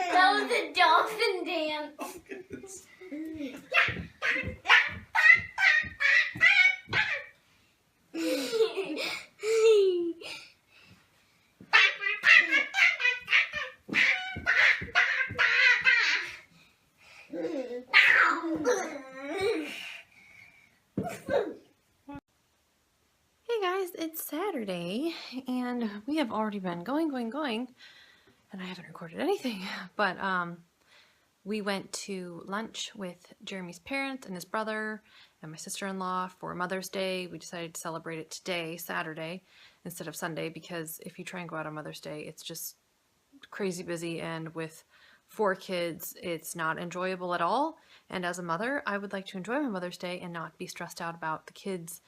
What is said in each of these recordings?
That was a dolphin dance. Oh, goodness. Hey guys, it's Saturday and we have already been going and I haven't recorded anything, but we went to lunch with Jeremy's parents and his brother and my sister-in-law for Mother's Day. We decided to celebrate it today, Saturday, instead of Sunday, because if you try and go out on Mother's Day, it's just crazy busy, and with 4 kids, it's not enjoyable at all. And as a mother, I would like to enjoy my Mother's Day and not be stressed out about the kids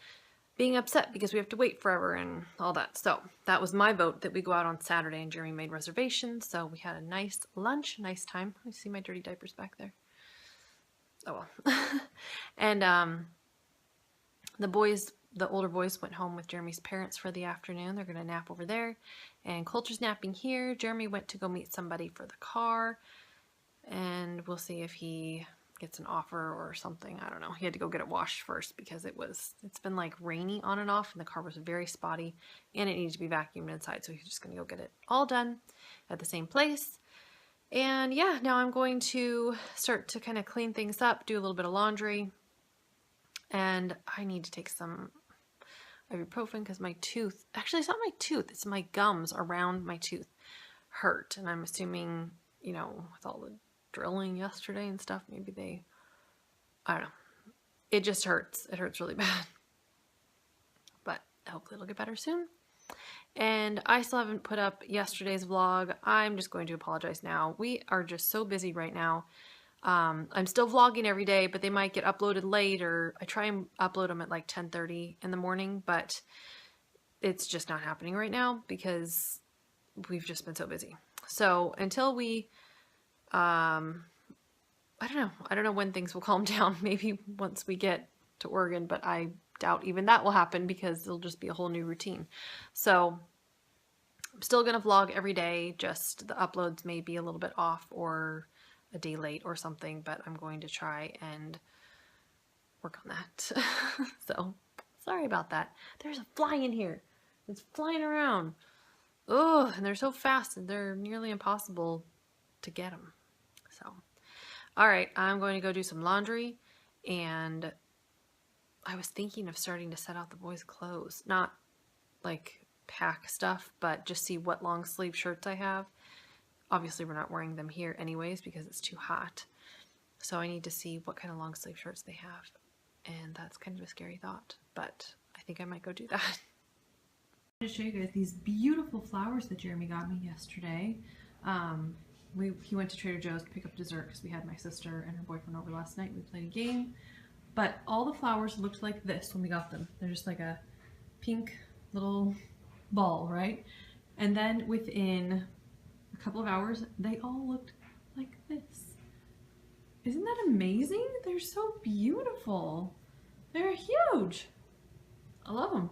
being upset because we have to wait forever and all that. So that was my vote, that we go out on Saturday, and Jeremy made reservations. So we had a nice lunch, nice time. I see my dirty diapers back there. Oh well. And the older boys went home with Jeremy's parents for the afternoon. They're gonna nap over there. And Coulter's napping here. Jeremy went to go meet somebody for the car. And we'll see if he gets an offer or something. I don't know. He had to go get it washed first because it's been like rainy on and off, and the car was very spotty and it needed to be vacuumed inside. So he's just going to go get it all done at the same place. And yeah, now I'm going to start to kind of clean things up, do a little bit of laundry, and I need to take some ibuprofen because my tooth, actually it's not my tooth, it's my gums around my tooth hurt. And I'm assuming, you know, with all the drilling yesterday and stuff, maybe I don't know, it just hurts. It hurts really bad, but hopefully it'll get better soon. And I still haven't put up yesterday's vlog. I'm just going to apologize now. We are just so busy right now. I'm still vlogging every day, but they might get uploaded late, or I try and upload them at like 10:30 in the morning, but it's just not happening right now because we've just been so busy. So until we I don't know when things will calm down. Maybe once we get to Oregon, but I doubt even that will happen because it'll just be a whole new routine. So I'm still going to vlog every day, just the uploads may be a little bit off or a day late or something, but I'm going to try and work on that. So sorry about that. There's a fly in here. It's flying around. Oh, and they're so fast and they're nearly impossible to get them. So, all right, I'm going to go do some laundry, and I was thinking of starting to set out the boys' clothes, not like pack stuff, but just see what long sleeve shirts I have. Obviously, we're not wearing them here anyways because it's too hot. So I need to see what kind of long sleeve shirts they have, and that's kind of a scary thought, but I think I might go do that. I'm going to show you guys these beautiful flowers that Jeremy got me yesterday. He went to Trader Joe's to pick up dessert because we had my sister and her boyfriend over last night. We played a game, but all the flowers looked like this when we got them. They're just like a pink little ball, right? And then within a couple of hours, they all looked like this. Isn't that amazing? They're so beautiful. They're huge. I love them.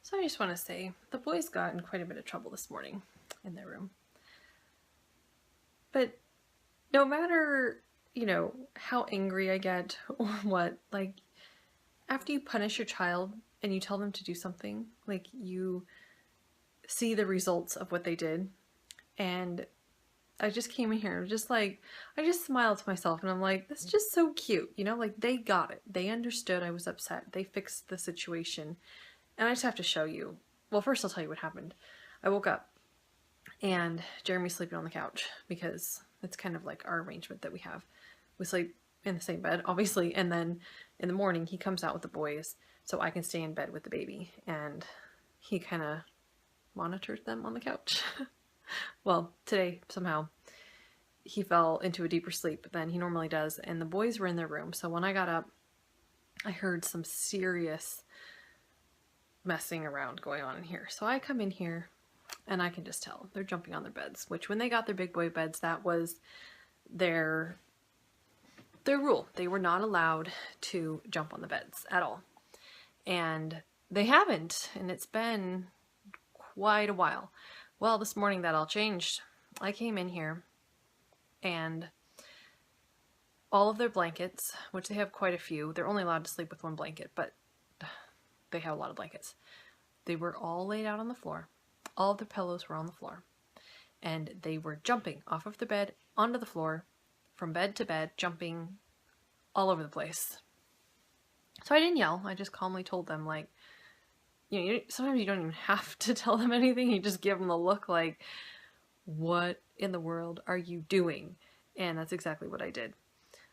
So I just want to say, the boys got in quite a bit of trouble this morning in their room. But no matter, you know, how angry I get or what, like, after you punish your child and you tell them to do something, like, you see the results of what they did. And I just came in here, just like, I just smiled to myself and I'm like, that's just so cute, you know, like, they got it. They understood I was upset. They fixed the situation. And I just have to show you. Well, first I'll tell you what happened. I woke up and Jeremy's sleeping on the couch because it's kind of like our arrangement that we have. We sleep in the same bed, obviously, and then in the morning he comes out with the boys so I can stay in bed with the baby, and he kind of monitors them on the couch. Well, today somehow he fell into a deeper sleep than he normally does, and the boys were in their room. So when I got up, I heard some serious messing around going on in here. So I come in here and I can just tell they're jumping on their beds, which when they got their big boy beds, that was their rule. They were not allowed to jump on the beds at all. And they haven't, and it's been quite a while. Well, this morning that all changed. I came in here and all of their blankets, which they have quite a few, they're only allowed to sleep with one blanket, but they have a lot of blankets. They were all laid out on the floor. All of the pillows were on the floor. And they were jumping off of the bed onto the floor, from bed to bed, jumping all over the place. So I didn't yell. I just calmly told them, like, you know, sometimes you don't even have to tell them anything. You just give them the look like, what in the world are you doing? And that's exactly what I did.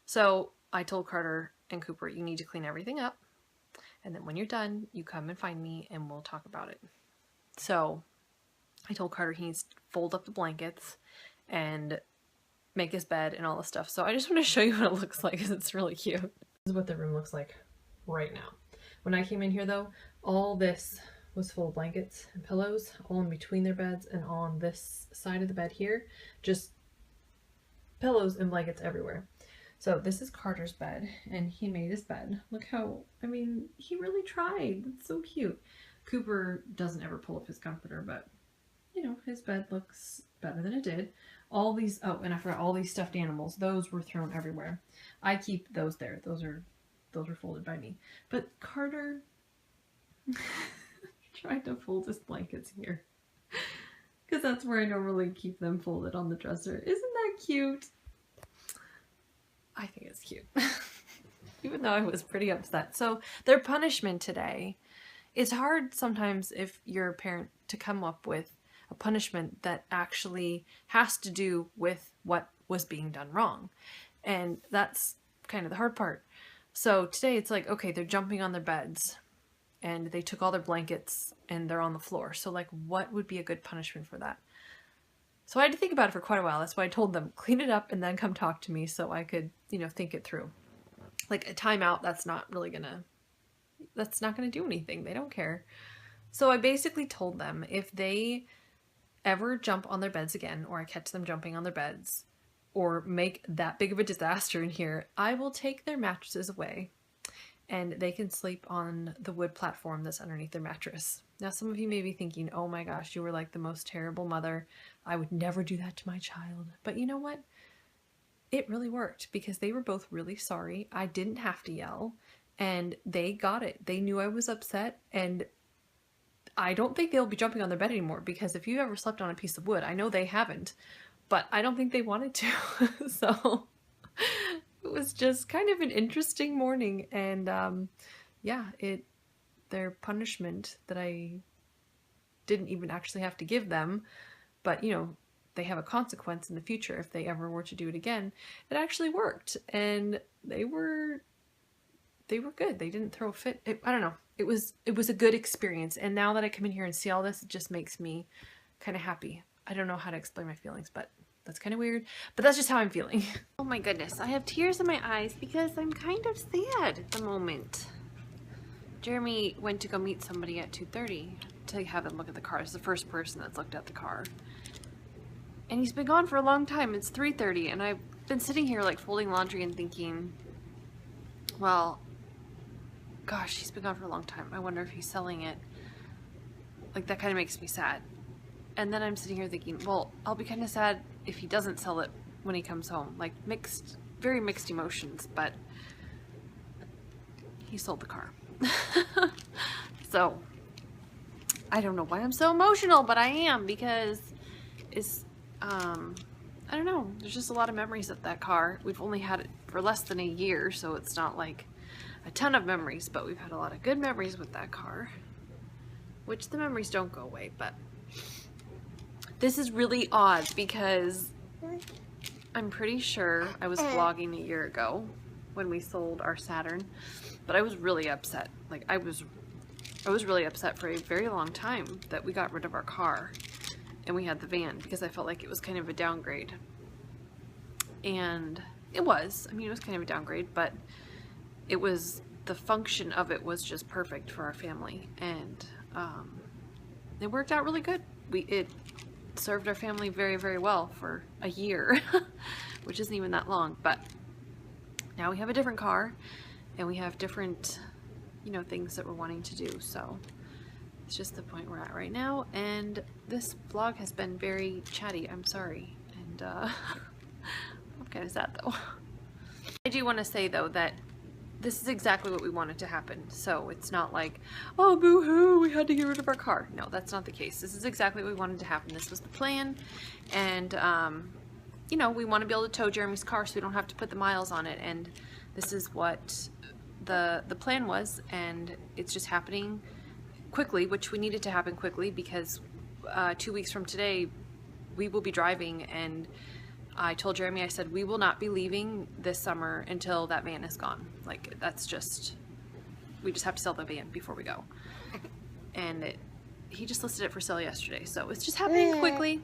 So I told Carter and Cooper, you need to clean everything up. And then when you're done, you come and find me and we'll talk about it. So I told Carter he needs to fold up the blankets and make his bed and all this stuff. So I just want to show you what it looks like because it's really cute. This is what the room looks like right now. When I came in here though, all this was full of blankets and pillows all in between their beds, and on this side of the bed here, just pillows and blankets everywhere. So this is Carter's bed, and he made his bed. Look how, I mean, he really tried. It's so cute. Cooper doesn't ever pull up his comforter, but you know, his bed looks better than it did. All these, oh, and I forgot all these stuffed animals. Those were thrown everywhere. I keep those there. Those were folded by me. But Carter tried to fold his blankets here because that's where I normally keep them folded on the dresser. Isn't that cute? I think it's cute. Even though I was pretty upset. So their punishment today, it's hard sometimes if you're a parent to come up with a punishment that actually has to do with what was being done wrong. And that's kind of the hard part. So today it's like, okay, they're jumping on their beds and they took all their blankets and they're on the floor. So like, what would be a good punishment for that? So I had to think about it for quite a while. That's why I told them, clean it up and then come talk to me so I could, you know, think it through. Like a timeout, that's not gonna do anything. They don't care. So I basically told them if they ever jump on their beds again, or I catch them jumping on their beds, or make that big of a disaster in here, I will take their mattresses away and they can sleep on the wood platform that's underneath their mattress. Now, some of you may be thinking, oh my gosh, you were like the most terrible mother. I would never do that to my child. But you know what? It really worked because they were both really sorry. I didn't have to yell and they got it. They knew I was upset, and I don't think they'll be jumping on their bed anymore because if you ever slept on a piece of wood, I know they haven't, but I don't think they wanted to. So it was just kind of an interesting morning, and yeah, their punishment that I didn't even actually have to give them, but you know, they have a consequence in the future if they ever were to do it again. It actually worked, and they were good. They didn't throw a fit. I don't know. It was a good experience, and now that I come in here and see all this, it just makes me kind of happy. I don't know how to explain my feelings, but that's kind of weird, but that's just how I'm feeling. Oh my goodness, I have tears in my eyes because I'm kind of sad at the moment. Jeremy went to go meet somebody at 2:30 to have him look at the car. It's the first person that's looked at the car. And he's been gone for a long time. It's 3:30, and I've been sitting here like folding laundry and thinking, well, gosh, he's been gone for a long time. I wonder if he's selling it. Like, that kind of makes me sad. And then I'm sitting here thinking, well, I'll be kind of sad if he doesn't sell it when he comes home. Like, very mixed emotions, but he sold the car. So, I don't know why I'm so emotional, but I am, because it's, I don't know, there's just a lot of memories of that car. We've only had it for less than a year, so it's not like a ton of memories, but we've had a lot of good memories with that car, which the memories don't go away. But this is really odd because I'm pretty sure I was vlogging a year ago when we sold our Saturn, but I was really upset. Like, I was really upset for a very long time that we got rid of our car and we had the van, because I felt like it was kind of a downgrade. and it was kind of a downgrade, but it was, the function of it was just perfect for our family, and it worked out really good. It served our family very, very well for a year, which isn't even that long, but now we have a different car, and we have different, things that we're wanting to do, so it's just the point we're at right now, and this vlog has been very chatty, I'm sorry, and I'm kind of sad though. I do want to say though that this is exactly what we wanted to happen, so it's not like, oh boo-hoo, we had to get rid of our car. No, that's not the case. This is exactly what we wanted to happen. This was the plan, and we want to be able to tow Jeremy's car so we don't have to put the miles on it, and this is what the plan was, and it's just happening quickly, which we needed to happen quickly because 2 weeks from today we will be driving, and I told Jeremy, I said, we will not be leaving this summer until that van is gone. Like, that's just, we just have to sell the van before we go. And he just listed it for sale yesterday, so it's just happening quickly.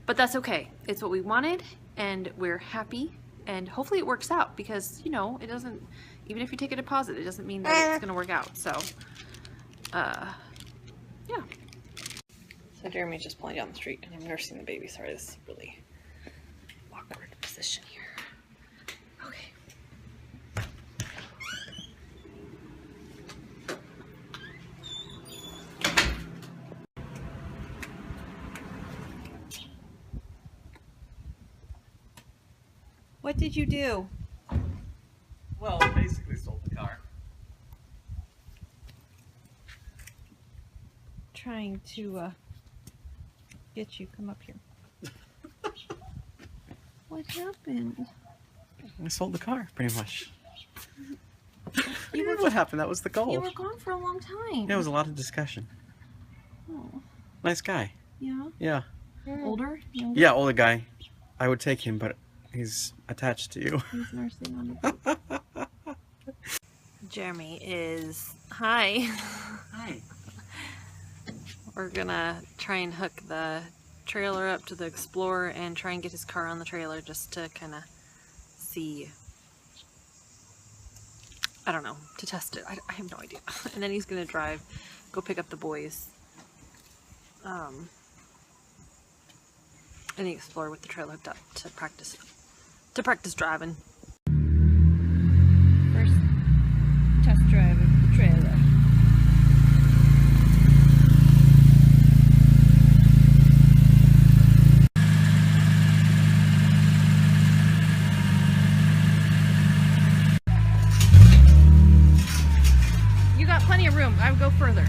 But that's okay. It's what we wanted, and we're happy, and hopefully it works out, because, it doesn't, even if you take a deposit, it doesn't mean that it's going to work out, so, yeah. So Jeremy's just pulling down the street, and I'm nursing the baby. Sorry, this is a really awkward position here. Okay. What did you do? Well, I basically sold the car. Trying to get you. Come up here. What happened? I sold the car, pretty much. What happened? That was the goal. You were gone for a long time. Yeah, it was a lot of discussion. Oh. Nice guy. Yeah? Yeah. Older? Younger? Yeah, older guy. I would take him, but he's attached to you. He's nursing on you. Jeremy is... Hi. Hi. We're gonna try and hook the trailer up to the Explorer and try and get his car on the trailer just to kind of see, I don't know, to test it. I have no idea. And then he's gonna go pick up the boys in the Explorer with the trailer hooked up to practice driving. First test drive of the trailer. Plenty of room. I would go further.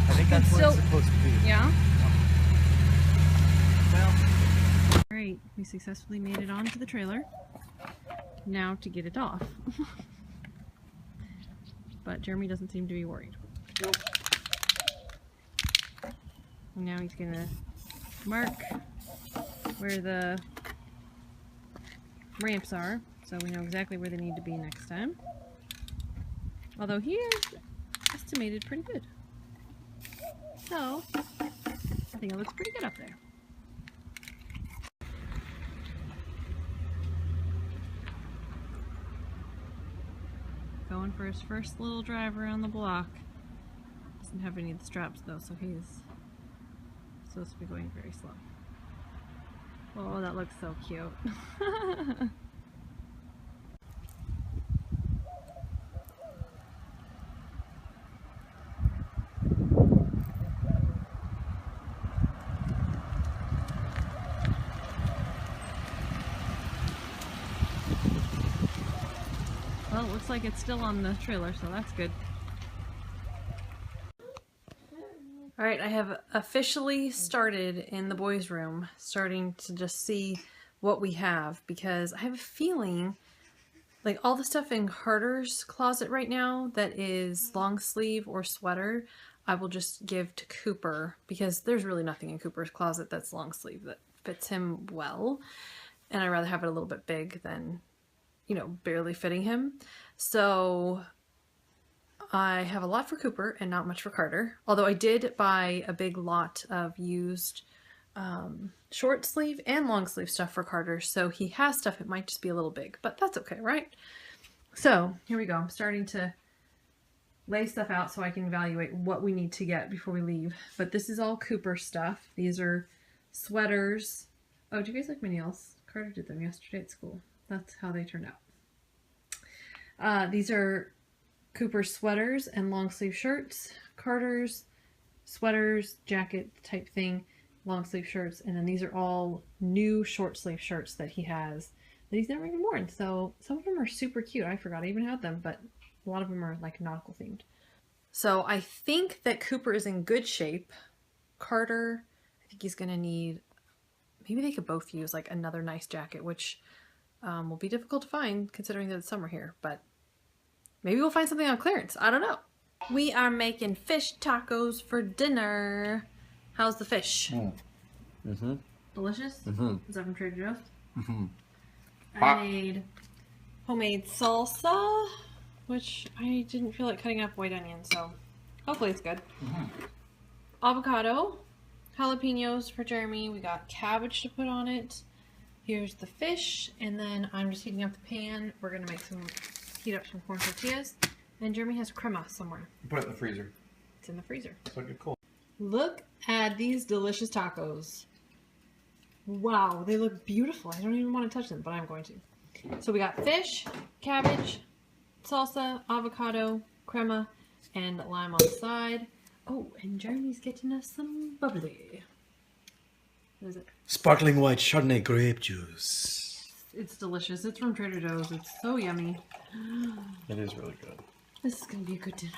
I think that's what it's supposed to be. Yeah? Well. Alright, we successfully made it onto the trailer. Now to get it off. But Jeremy doesn't seem to be worried. Nope. And now he's gonna mark where the ramps are, so we know exactly where they need to be next time. Although he is estimated pretty good. So, I think it looks pretty good up there. Going for his first little drive around the block. Doesn't have any of the straps though, so he's supposed to be going very slow. Oh, that looks so cute. Well, it looks like it's still on the trailer, so that's good. Alright, I have officially started in the boys' room, starting to just see what we have, because I have a feeling like all the stuff in Carter's closet right now that is long sleeve or sweater, I will just give to Cooper, because there's really nothing in Cooper's closet that's long sleeve that fits him well, and I'd rather have it a little bit big than, you know, barely fitting him. So I have a lot for Cooper and not much for Carter. Although I did buy a big lot of used short sleeve and long sleeve stuff for Carter, so he has stuff. It might just be a little big, but that's okay, right? So here we go. I'm starting to lay stuff out so I can evaluate what we need to get before we leave. But this is all Cooper stuff. These are sweaters. Oh, do you guys like my nails? Carter did them yesterday at school. That's how they turned out. These are Cooper sweaters and long sleeve shirts. Carter's sweaters, jacket type thing, long sleeve shirts, and then these are all new short sleeve shirts that he has that he's never even worn. So some of them are super cute. I forgot I even had them, but a lot of them are like nautical themed. So I think that Cooper is in good shape. Carter, I think he's gonna need, maybe they could both use like another nice jacket, which will be difficult to find considering that it's summer here, but maybe we'll find something on clearance. I don't know. We are making fish tacos for dinner. How's the fish? Delicious? Is that from Trader Joe's? I made homemade salsa, which I didn't feel like cutting up white onion, so hopefully it's good. Avocado, jalapenos for Jeremy. We got cabbage to put on it. Here's the fish, and then I'm just heating up the pan. We're gonna heat up some corn tortillas. And Jeremy has crema somewhere. Put it in the freezer. It's in the freezer. It's looking cool. Look at these delicious tacos. Wow, they look beautiful. I don't even want to touch them, but I'm going to. So we got fish, cabbage, salsa, avocado, crema, and lime on the side. Oh, and Jeremy's getting us some bubbly. What is it? Sparkling white Chardonnay grape juice. It's delicious. It's from Trader Joe's. It's so yummy. It is really good. This is going to be a good dinner.